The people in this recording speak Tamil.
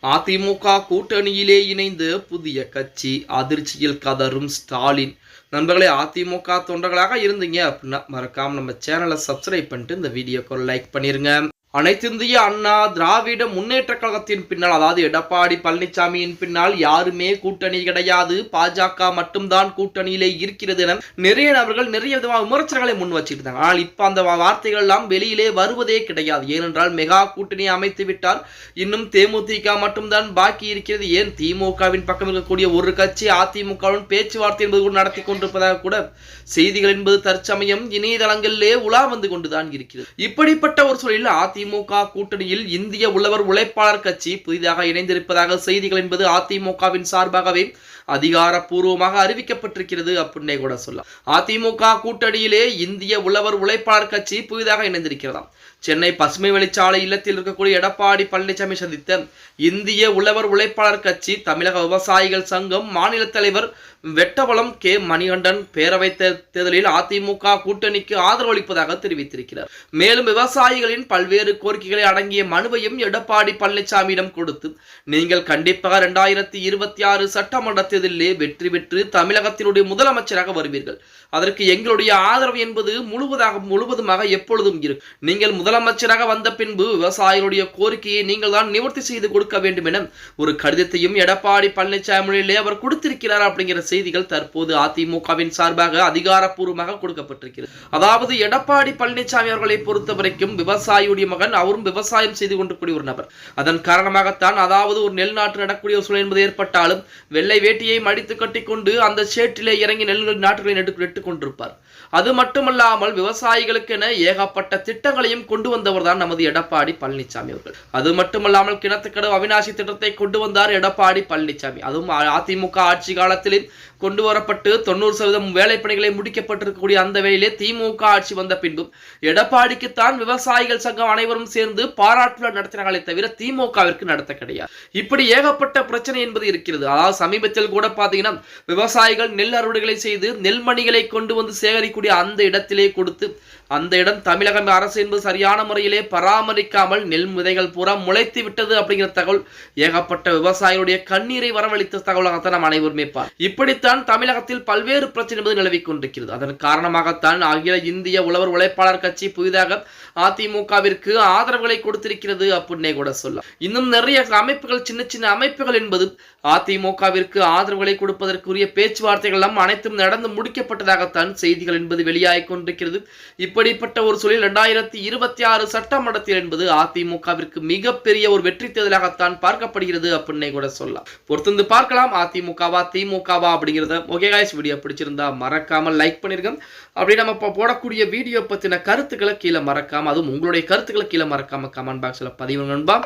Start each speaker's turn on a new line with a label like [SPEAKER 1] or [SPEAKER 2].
[SPEAKER 1] அதிமுக கூட்டணியிலே இணைந்து புதிய கட்சி அதிர்ச்சியில் கதரும் ஸ்டாலின். நண்பர்களே, அதிமுக தொண்டர்களாக இருந்தீங்க அப்படின்னா மறக்காம நம்ம சேனலை சப்ஸ்கிரைப் பண்ணிட்டு இந்த வீடியோக்கு ஒரு லைக் பண்ணிருங்க. அனைத்திந்திய அண்ணா திராவிட முன்னேற்ற கழகத்தின் பின்னால், அதாவது எடப்பாடி பழனிசாமியின் பின்னால் யாருமே கூட்டணி கிடையாது, பாஜக மட்டும்தான் கூட்டணியிலே இருக்கிறது என நிறைய நபர்கள் நிறைய விதமான விமர்சனங்களை முன் வச்சிருந்தாங்க. ஆனால் இப்ப அந்த வார்த்தைகள் எல்லாம் வெளியிலே வருவதே கிடையாது. ஏனென்றால் மெகா கூட்டணியை அமைத்து விட்டார். இன்னும் தேமுதிக மட்டும்தான் பாக்கி இருக்கிறது. ஏன் திமுகவின் பக்கம் இருக்கக்கூடிய ஒரு கட்சி அதிமுகவுடன் பேச்சுவார்த்தை என்பது கூட நடத்தி கொண்டிருப்பதாக கூட செய்திகள் என்பது தற்சமயம் இணையதளங்களிலே உலா வந்து கொண்டுதான் இருக்கிறது. இப்படிப்பட்ட ஒரு சூழலில் அதிமுக கூட்டணியில் இந்திய உழவர் உழைப்பாளர் கட்சி புதிதாக இணைந்திருப்பதாக செய்திகள் என்பது அதிமுகவின் சார்பாகவே அதிகாரப்பூர்வமாக அறிவிக்கப்பட்டிருக்கிறது அப்படின்னே கூட சொல்லலாம். அதிமுக கூட்டணியிலே இந்திய உழவர் உழைப்பாளர் கட்சி புதிதாக இணைந்திருக்கிறதாம். சென்னை பசுமை வழிச்சாலை இல்லத்தில் இருக்கக்கூடிய எடப்பாடி பழனிசாமி சந்தித்த இந்திய உழவர் உழைப்பாளர் கட்சி தமிழக விவசாயிகள் சங்கம் மாநில தலைவர் வெட்டவளம் கே மணிகண்டன் பேரவை தேர்தலில் அதிமுக கூட்டணிக்கு ஆதரவு அளிப்பதாக தெரிவித்திருக்கிறார். மேலும் விவசாயிகளின் பல்வேறு கோரிக்கைகளை அடங்கிய மனுவையும் எடப்பாடி பழனிசாமியிடம் கொடுத்து, நீங்கள் கண்டிப்பாக 2026 சட்டமன்ற தேர்தலிலே வெற்றி பெற்று தமிழகத்தினுடைய முதலமைச்சராக வருவீர்கள். அதற்கு எங்களுடைய ஆதரவு என்பது முழுவதுமாக எப்பொழுதும் இருக்கும். நீங்கள் முதலமைச்சராக வந்த பின்பு விவசாயிகளுடைய கோரிக்கையை நீங்கள் தான் நிவர்த்தி செய்து கொடுக்க வேண்டும் என ஒரு கடிதத்தையும் எடப்பாடி பழனிசாமியிலே அவர் கொடுத்திருக்கிறார் அப்படிங்கிற செய்திகள் தற்போது அதிமுகவின் சார்பாக அதிகாரப்பூர்வமாக கொடுக்கப்பட்டிருக்கிறது. அதாவது எடப்பாடி பழனிசாமி அவர்களை பொறுத்தவரைக்கும் விவசாயியுடைய மகன், அவரும் விவசாயம் செய்து கொண்டிருக்கூடிய ஒரு நபர். அதன் காரணமாகத்தான், அதாவது ஒரு நெல் நாட்டு நடக்கூடிய சூழல் என்பது ஏற்பட்டாலும் வெள்ளை வேட்டியை மடித்து கட்டிக்கொண்டு அந்த சேற்றிலே இறங்கி நெல் நாட்டுகளை நட்டு கொண்டிருப்பார். அது மட்டுமல்லாமல் விவசாயிகளுக்கென ஏகப்பட்ட திட்டங்களையும் கொண்டு வந்தவர் தான் நமது எடப்பாடி பழனிசாமி அவர்கள். அது மட்டுமல்லாமல் கிணத்துக்கடவு அவிநாசி திட்டத்தை கொண்டு வந்தார் எடப்பாடி பழனிசாமி. அதுவும் அதிமுக ஆட்சி காலத்திலே கொண்டு வரப்பட்டு 90% வேலைப்பணிகளை முடிக்கப்பட்டிருக்கக்கூடிய அந்த வேளையிலே திமுக ஆட்சி வந்த பின்பும் எடப்பாடிக்குத்தான் விவசாயிகள் சங்கம் அனைவரும் சேர்ந்து பாராட்டு நடத்தினார்களே தவிர திமுகவிற்கு நடத்த கிடையாது. இப்படி ஏகப்பட்ட பிரச்சனை என்பது இருக்கிறது. அதாவது சமீபத்தில் கூட பாத்தீங்கன்னா விவசாயிகள் நெல் அறுவடைகளை செய்து நெல்மணிகளை கொண்டு வந்து சேகரிக்கக்கூடிய அந்த இடத்திலே கொடுத்து, அந்த இடம் தமிழக அரசு என்பது சரியான முறையிலே பராமரிக்காமல் நெல் விதைகள் பூரா முளைத்து விட்டது அப்படிங்கிற தகவல் ஏகப்பட்ட விவசாயிகளுடைய கண்ணீரை வரவழைத்த தகவலாகத்தான் நாம் அனைவருமே இப்படித்தான் தமிழகத்தில் பல்வேறு பிரச்சனை என்பது நிலவிக் கொண்டிருக்கிறது. அதன் காரணமாகத்தான் அகில இந்திய உழவர் உழைப்பாளர் கட்சி புதிதாக அதிமுகவிற்கு ஆதரவுகளை கொடுத்திருக்கிறது அப்படின்னே கூட சொல்லலாம். இன்னும் நிறைய அமைப்புகள், சின்ன சின்ன அமைப்புகள் என்பது அதிமுகவிற்கு ஆதரவுகளை கொடுப்பதற்குரிய பேச்சுவார்த்தைகள் எல்லாம் அனைத்தும் நடந்து முடிக்கப்பட்டதாகத்தான் செய்திகள் என்பது வெளியாகிக் கொண்டிருக்கிறது. இப்படிப்பட்ட ஒரு சூழலில் 2026 சட்டமன்றத்தில் என்பது அதிமுகவிற்கு மிகப்பெரிய ஒரு வெற்றி தேர்தலாகத்தான் பார்க்கப்படுகிறது அப்படின்னே கூட சொல்லலாம். பொறுத்து பார்க்கலாம் அதிமுகவா திமுகவா அப்படிங்கிறத. ஓகே गाइस, வீடியோ பிடிச்சிருந்தா மறக்காம லைக் பண்ணிருங்க. அப்படி நம்ம போடக்கூடிய வீடியோ பத்தின கருத்துக்களை கீழே மறக்காம, அதுவும் உங்களுடைய கருத்துக்களை கீழே மறக்காம கமெண்ட் பாக்ஸ்ல பதிவு நண்பா.